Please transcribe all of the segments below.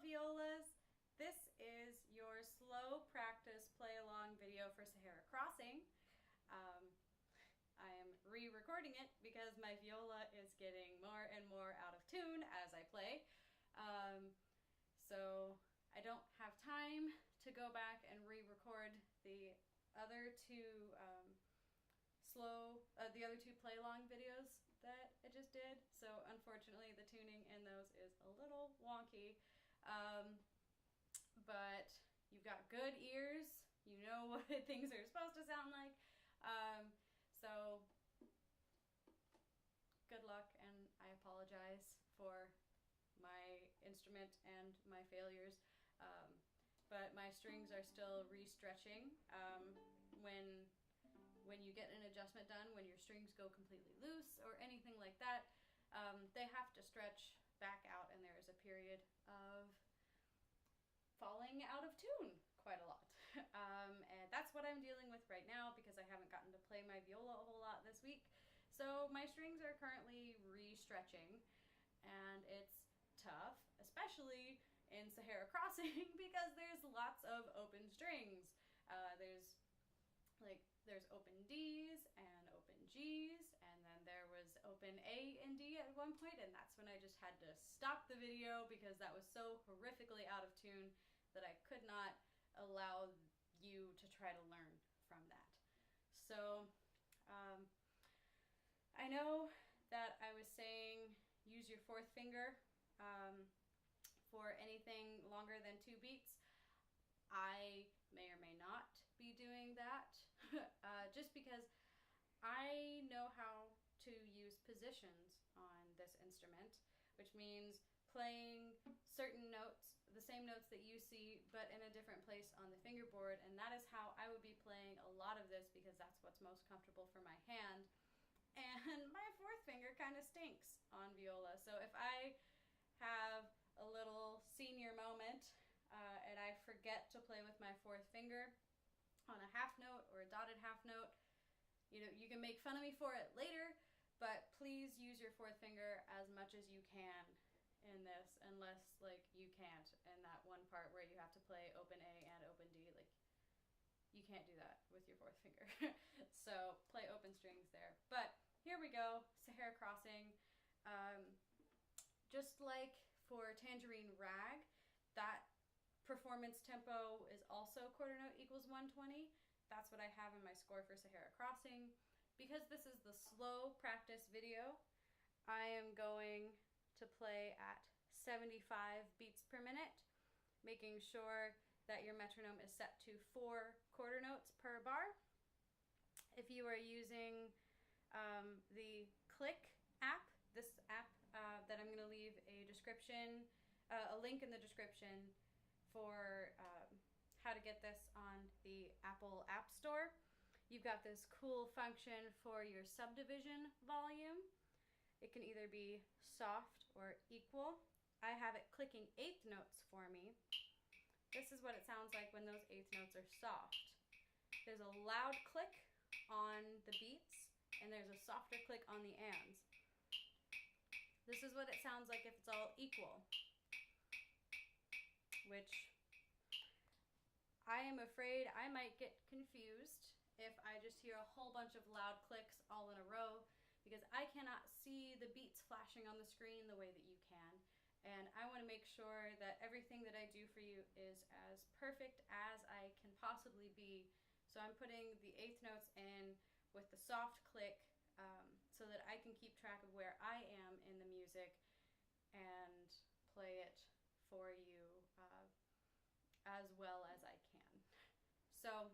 Violas. This is your slow practice play along video for Sahara Crossing. I am re-recording it because my viola is getting more and more out of tune as I play. So I don't have time to go back and re-record the other two the other two play along videos that I just did. So unfortunately the tuning in those is a little wonky. But you've got good ears, you know what things are supposed to sound like. So good luck, and I apologize for my instrument and my failures. But my strings are still re-stretching. When you get an adjustment done, when your strings go completely loose or anything like that, they have to stretch back out, and there is a period of falling out of tune quite a lot. And that's what I'm dealing with right now because I haven't gotten to play my viola a whole lot this week. So my strings are currently re-stretching, and it's tough, especially in Sahara Crossing because there's lots of open strings. There's open D's and open G's, and then there was open A and D at one point, and that's when I just had to stop the video because that was so horrifically out of tune that I could not allow you to try to learn from that. So I know that I was saying use your fourth finger for anything longer than 2 beats. I may or may not be doing that just because I know how to use positions on this instrument, which means playing certain notes, the same notes that you see, but in a different place on the fingerboard, and that is how I would be playing a lot of this because that's what's most comfortable for my hand. And my fourth finger kind of stinks on viola, so if I have a little senior moment and I forget to play with my fourth finger on a half note or a dotted half note, you know, you can make fun of me for it later, but please use your fourth finger as much as you can in this, unless like you can't in that one part where you have to play open A and open D. Like, you can't do that with your fourth finger. So play open strings there. But here we go, Sahara Crossing. Just like for Tangerine Rag, that performance tempo is also quarter note equals 120. That's what I have in my score for Sahara Crossing. Because this is the slow practice video, I am going to play at 75 beats per minute, making sure that your metronome is set to 4 quarter notes per bar. If you are using the Click app, this app that I'm going to leave a link in the description for how to get this on the Apple App Store. You've got this cool function for your subdivision volume. It can either be soft or equal. I have it clicking 8th notes for me. This is what it sounds like when those 8th notes are soft. There's a loud click on the beats, and there's a softer click on the ands. This is what it sounds like if it's all equal, which I am afraid I might get confused if I just hear a whole bunch of loud clicks all in a row, because I cannot see the beats flashing on the screen the way that you can. And I want to make sure that everything that I do for you is as perfect as I can possibly be. So I'm putting the 8th notes in with the soft click so that I can keep track of where I am in the music and play it for you as well as I can. So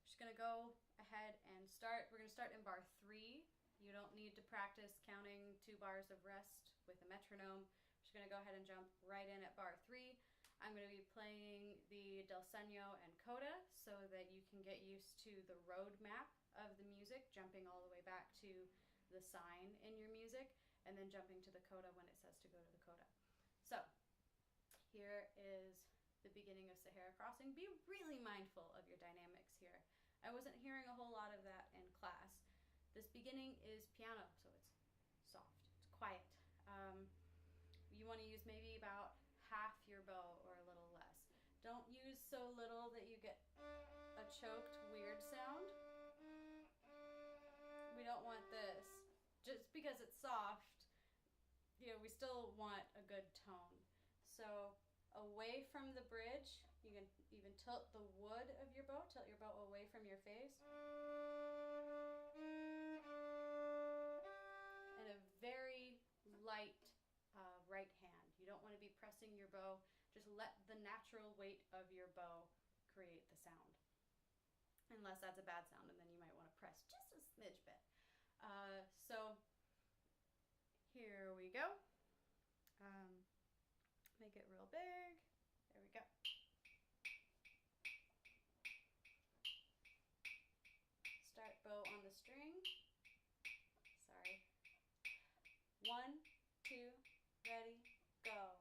just gonna go ahead and start. We're gonna start in bar 3. You don't need to practice counting 2 bars of rest with a metronome. I'm just gonna go ahead and jump right in at bar 3. I'm gonna be playing the del segno and coda so that you can get used to the road map of the music, jumping all the way back to the sign in your music, and then jumping to the coda when it says to go to the coda. So here is the beginning of Sahara Crossing. Be really mindful of your dynamics here. I wasn't hearing a whole lot of that in class. This beginning is piano, so it's soft, it's quiet. You want to use maybe about half your bow or a little less. Don't use so little that you get a choked, weird sound. We don't want this. Just because it's soft, we still want a good tone. So away from the bridge, you can even tilt the wood of your bow, tilt your bow away from your face. And a very light right hand. You don't want to be pressing your bow. Just let the natural weight of your bow create the sound. Unless that's a bad sound, and then you might want to press just a smidge bit. So here we go. Make it real big. There we go. Start bow on the string. Sorry. 1, 2, ready, go.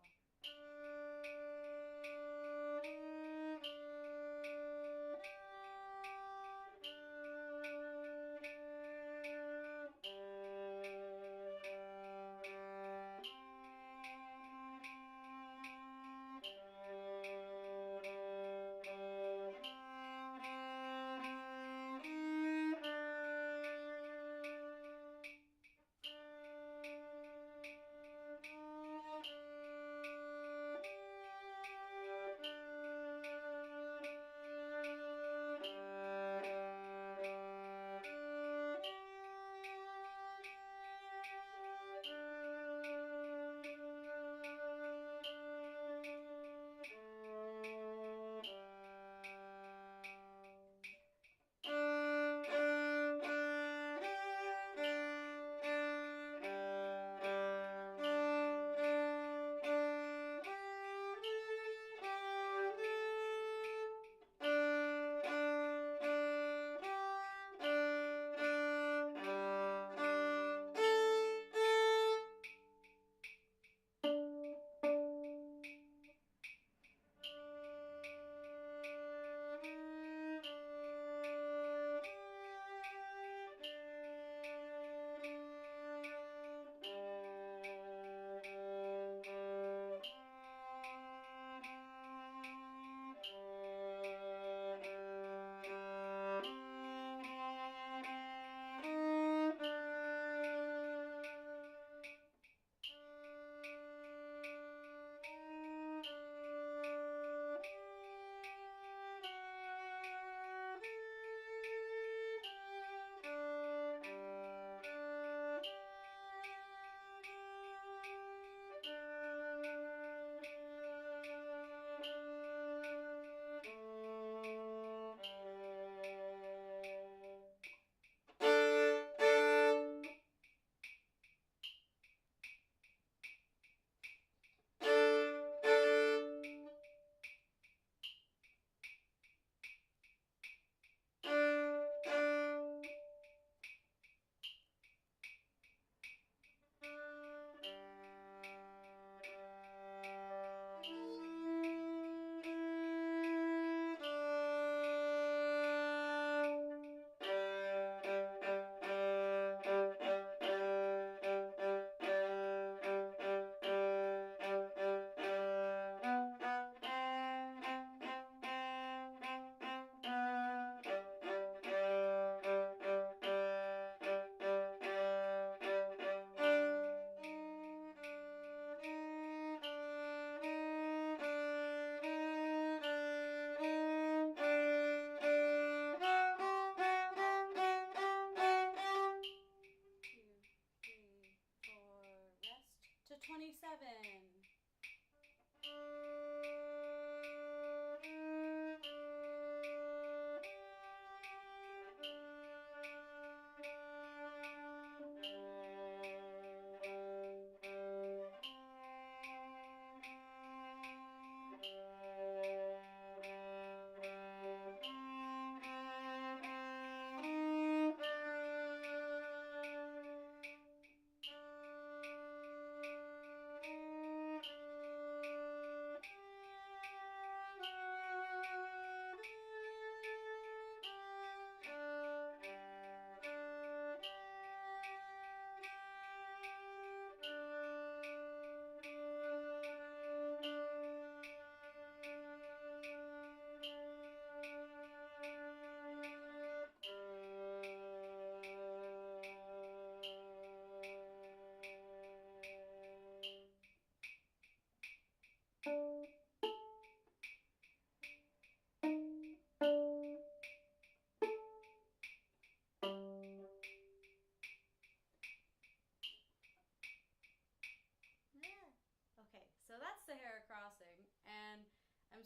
To 27.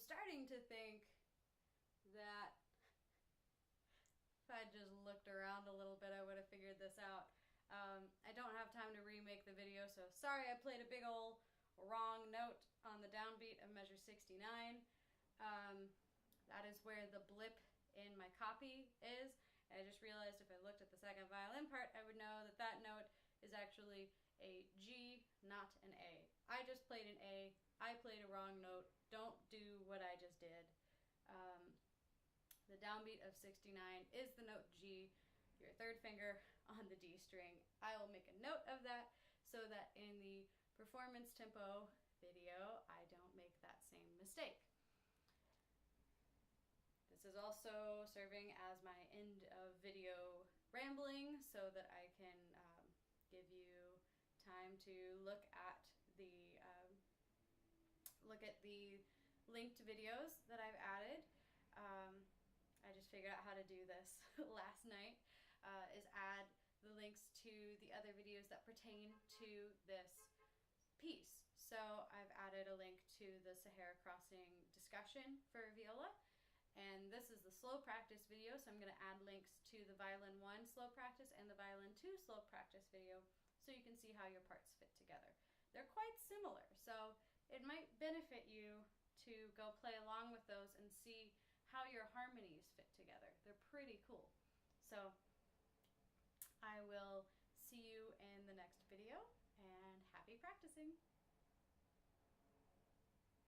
starting to think that if I just looked around a little bit, I would have figured this out. I don't have time to remake the video, so sorry I played a big ol' wrong note on the downbeat of measure 69. That is where the blip in my copy is. And I just realized if I looked at the second violin part, I would know that that note is actually a G, not an A. I just played an A. I played a wrong note. Don't do what I just did. The downbeat of 69 is the note G, your third finger on the D string. I will make a note of that so that in the performance tempo video, I don't make that same mistake. This is also serving as my end of video rambling so that I can give you time to look at the linked videos that I've added. I just figured out how to do this last night, is add the links to the other videos that pertain to this piece. So I've added a link to the Sahara crossing discussion for viola, and this is the slow practice video, so I'm going to add links to the violin 1 slow practice and the violin 2 slow practice video so you can see how your parts fit together. They're quite similar, so it might benefit you to go play along with those and see how your harmonies fit together. They're pretty cool. So I will see you in the next video, and happy practicing.